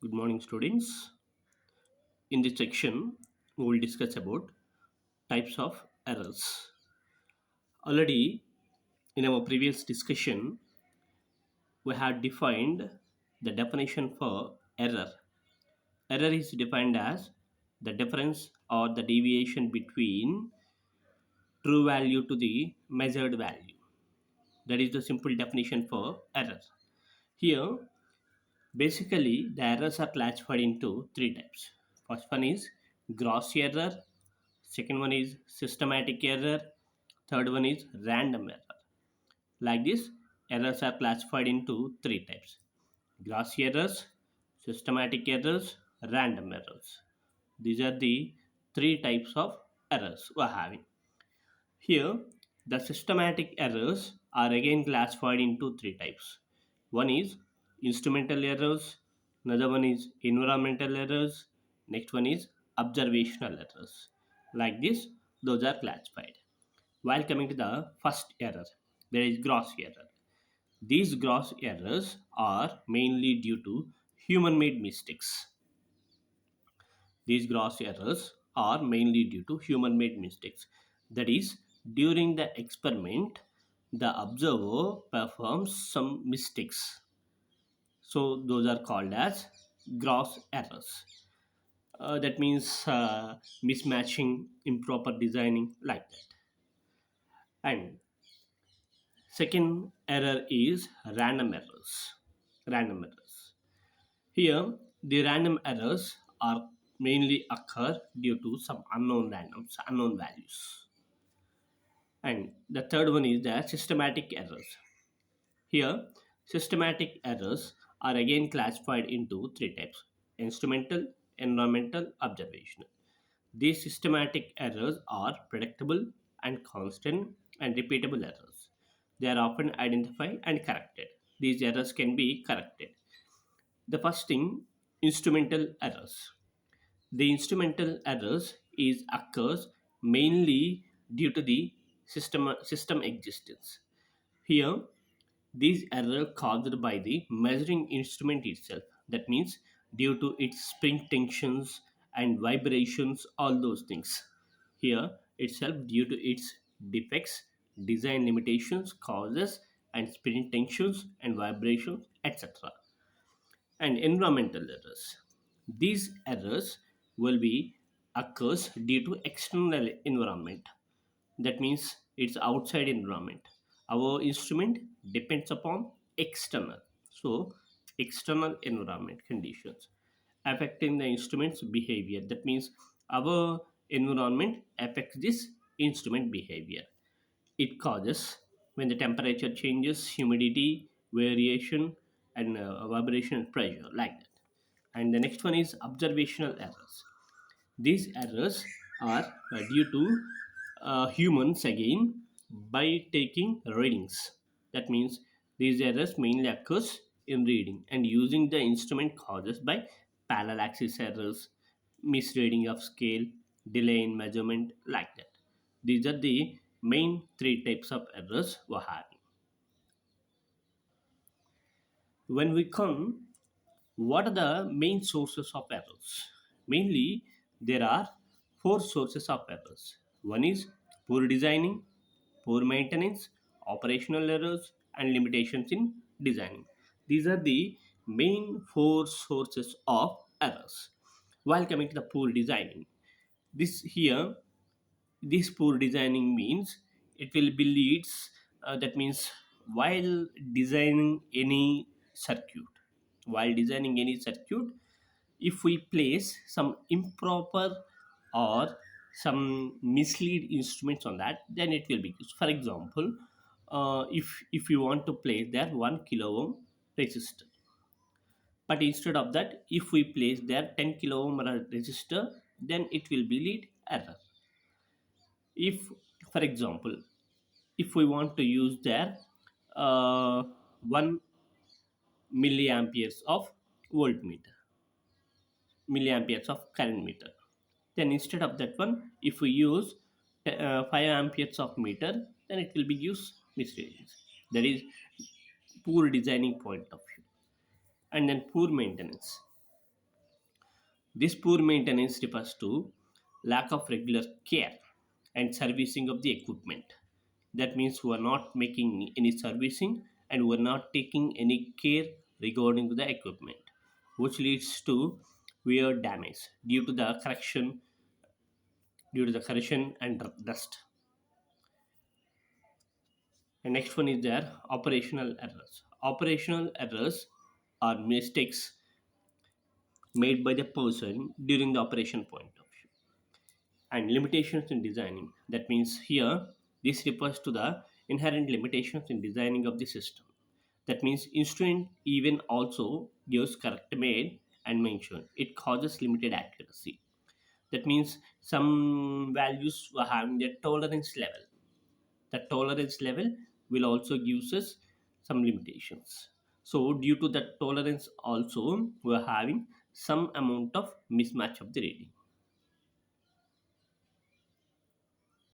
Good morning, students. In this section, we will discuss about types of errors. Already, in our previous discussion, we had defined the definition for error. Error is defined as the difference or the deviation between true value to the measured value. That is the simple definition for error. Here, basically, the errors are classified into three types. First one is gross error, second one is systematic error, third one is random error. Like this, errors are classified into three types: gross errors, systematic errors, random errors. These are the three types of errors we are having. Here, the systematic errors are again classified into three types. One is instrumental errors, another one is environmental errors, next one is observational errors. Like this, those are classified. While coming to the first error, there is gross error. These gross errors are mainly due to human made mistakes. These gross errors are mainly due to human made mistakes. That is, during the experiment, the observer performs some mistakes. So, those are called as gross errors. That means mismatching, improper designing, like that. And second error is random errors. Random errors. Here, the random errors are mainly occur due to some unknown randoms, unknown values. And the third one is the systematic errors. Here, systematic errors are again classified into three types: instrumental, environmental, observational. These systematic errors are predictable and constant and repeatable errors. They are often identified and corrected. These errors can be corrected. The first thing, instrumental errors. The instrumental errors is occurs mainly due to the system existence. Here, these error caused by the measuring instrument itself. That means due to its spring tensions and vibrations, all those things. Here itself due to its defects, design limitations, causes and spring tensions and vibrations, etc. And environmental errors. These errors will be occurs due to external environment. That means it's outside environment. Our instrument depends upon external. So external environment conditions affecting the instrument's behavior. That means our environment affects this instrument behavior. It causes when the temperature changes, humidity, variation, and vibration and pressure, like that. And the next one is observational errors. These errors are due to humans again by taking readings. That means these errors mainly occurs in reading and using the instrument causes by parallel axis errors, misreading of scale, delay in measurement, like that. These are the main three types of errors we have. When we come, what are the main sources of errors? Mainly, there are four sources of errors. One is poor designing, poor maintenance, operational errors, and limitations in designing. These are the main four sources of errors. While coming to the poor designing, this here, this poor designing means it will be leads. That means while designing any circuit, if we place some improper or some mislead instruments on that, then it will be used. For example, if you want to place there 1 kilo ohm resistor, but instead of that if we place there 10 kilo ohm resistor, then it will be lead error. If, for example, if we want to use there 1 milliamperes of voltmeter, milliamperes of current meter, then instead of that one if we use 5 amperes of meter, then it will be used misreadings. That is poor designing point of view. And then poor maintenance. This poor maintenance refers to lack of regular care and servicing of the equipment. That means we are not making any servicing and we are not taking any care regarding to the equipment, which leads to wear damage due to the corrosion and dust. And next one is there operational errors. Operational errors are mistakes made by the person during the operation point of view. And limitations in designing. That means here this refers to the inherent limitations in designing of the system. That means instrument even also gives correct made and mentioned. It causes limited accuracy. That means some values were having their tolerance level. The tolerance level will also gives us some limitations. So due to that tolerance also we are having some amount of mismatch of the reading.